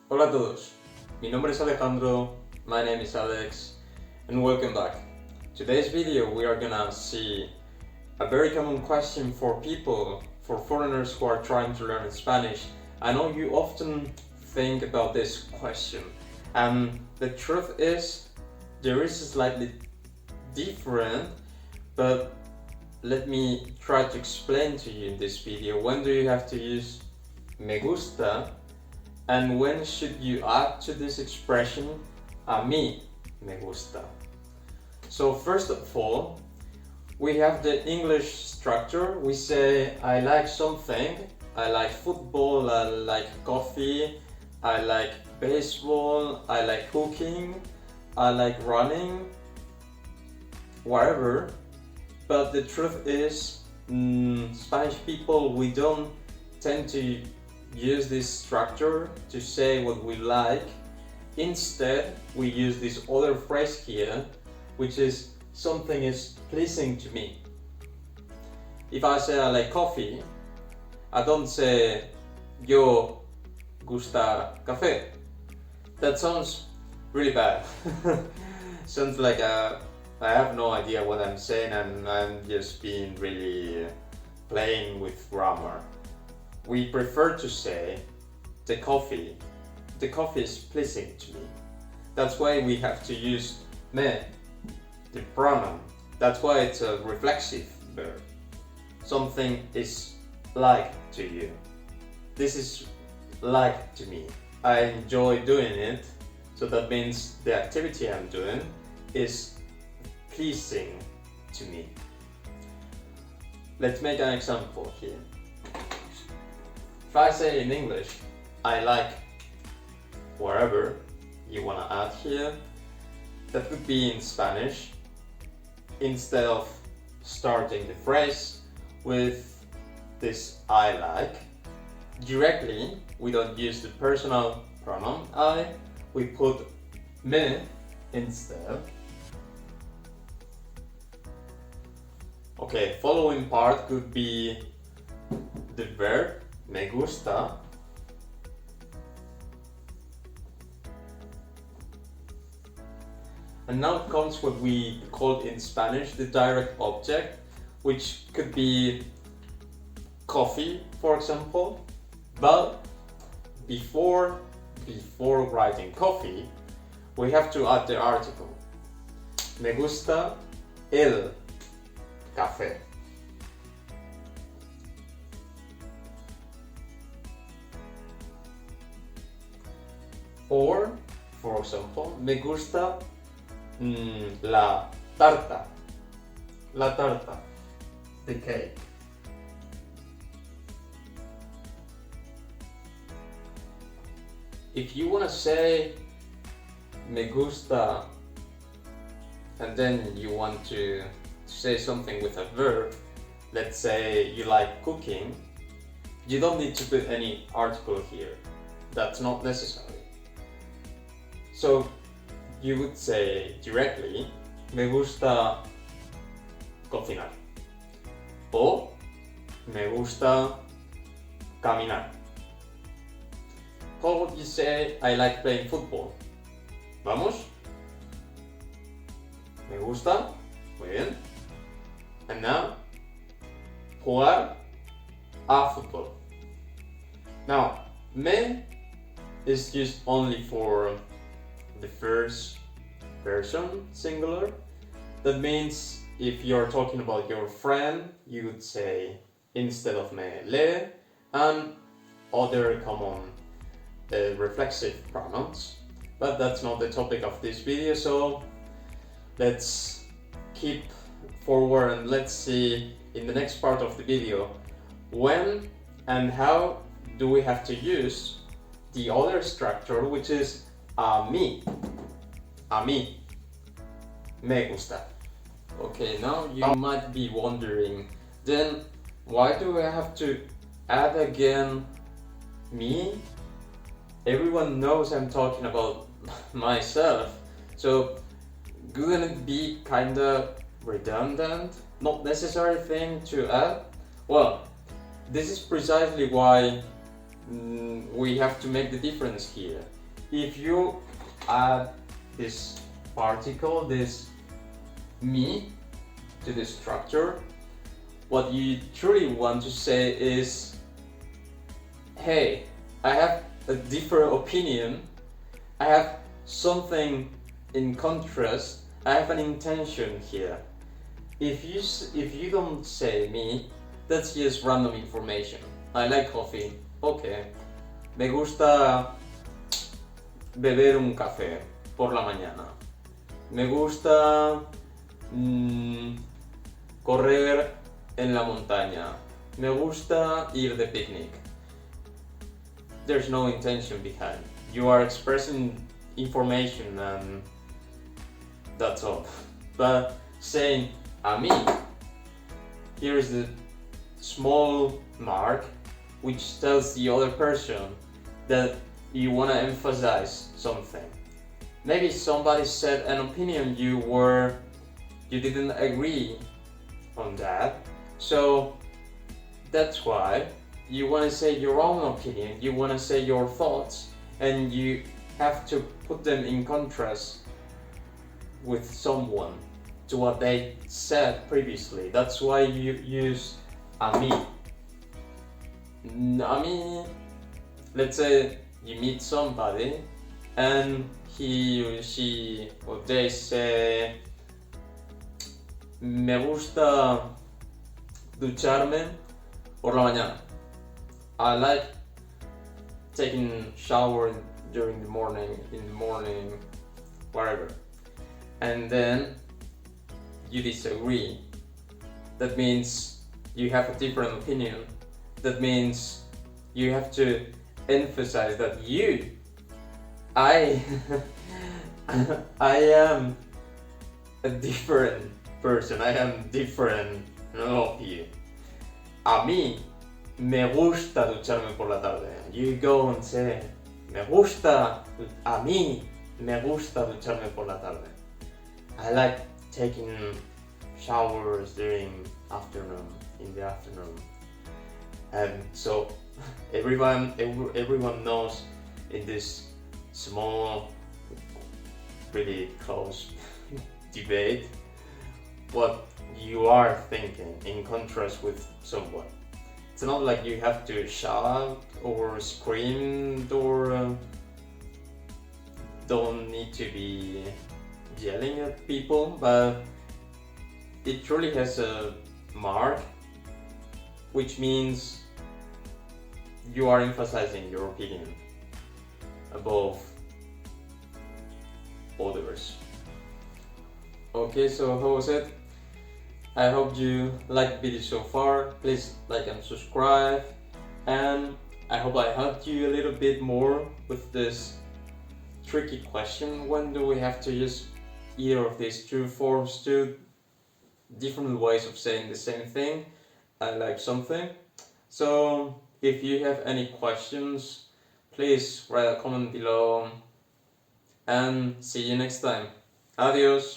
Hola a todos, mi nombre es Alejandro, my name is Alex, and welcome back. Today's video we are gonna see a very common question for people, for foreigners who are trying to learn Spanish. I know you often think about this question, and the truth is there is a slightly different, but let me try to explain to you in this video when do you have to use me gusta and when should you add to this expression a mí me gusta. So first of all, we have the English structure. We say I like something, I like football, I like coffee, I like baseball, I like cooking, I like running, whatever. But the truth is, Spanish people, we don't tend to use this structure to say what we like. Instead, we use this other phrase here, which is something is pleasing to me. If I say I like coffee, I don't say yo gusta café. That sounds really bad. Sounds like I have no idea what I'm saying and I'm just being really playing with grammar. We prefer to say the coffee is pleasing to me. That's why we have to use me, the pronoun. That's why it's a reflexive verb. Something is like to you. This is like to me. I enjoy doing it, so that means the activity I'm doing is pleasing to me. Let's make an example here. If I say in English, I like whatever you want to add here, that would be in Spanish. Instead of starting the phrase with this I like, directly, we don't use the personal pronoun I, we put me instead. Okay, following part could be the verb me gusta, and now comes what we call in Spanish the direct object, which could be coffee, for example. But before writing coffee, we have to add the article. Me gusta el café. Or, for example, me gusta la tarta. La tarta, the cake. If you want to say me gusta and then you want to say something with a verb, let's say you like cooking, you don't need to put any article here. That's not necessary. So you would say directly, me gusta cocinar. O me gusta caminar. How would you say I like playing football? Vamos. Me gusta. Muy bien. And now, jugar a fútbol. Now, me is used only for the first person, singular. That means if you're talking about your friend, you would say instead of me, le, and other common reflexive pronouns. But that's not the topic of this video, so let's keep forward and let's see in the next part of the video when and how do we have to use the other structure, which is a mí me gusta. Okay, now you might be wondering, then why do I have to add again me? Everyone knows I'm talking about myself, so couldn't it be kinda redundant? Not necessary thing to add? Well, this is precisely why we have to make the difference here. If you add this particle, this me, to the structure, what you truly want to say is, hey, I have a different opinion, I have something in contrast, I have an intention here. If you don't say me, that's just random information. I like coffee, okay. Me gusta beber un café por la mañana. Me gusta correr en la montaña. Me gusta ir de picnic. There's no intention behind. You are expressing information and that's all. But saying a mí, here is the small mark which tells the other person that you want to emphasize something. Maybe somebody said an opinion you didn't agree on that, so that's why you want to say your own opinion, you want to say your thoughts, and you have to put them in contrast with someone to what they said previously. That's why you use a mí. A mí, let's say you meet somebody and he or she or they say, me gusta ducharme por la mañana. I like taking shower during the morning, in the morning, whatever. And then you disagree. That means you have a different opinion. That means you have to emphasize that I am a different person. I am different of you. A mí me gusta ducharme por la tarde. You go and say, me gusta, a mí me gusta ducharme por la tarde. I like taking showers during afternoon, in the afternoon. And so everyone knows in this small, really close debate what you are thinking in contrast with someone. It's not like you have to shout or scream or don't need to be yelling at people, but it truly has a mark, which means you are emphasizing your opinion above others. Okay, so how was it? I hope you liked the video so far. Please like and subscribe, and I hope I helped you a little bit more with this tricky question. When do we have to use either of these two forms, two different ways of saying the same thing? I like something. So if you have any questions, please write a comment below, and see you next time. Adios.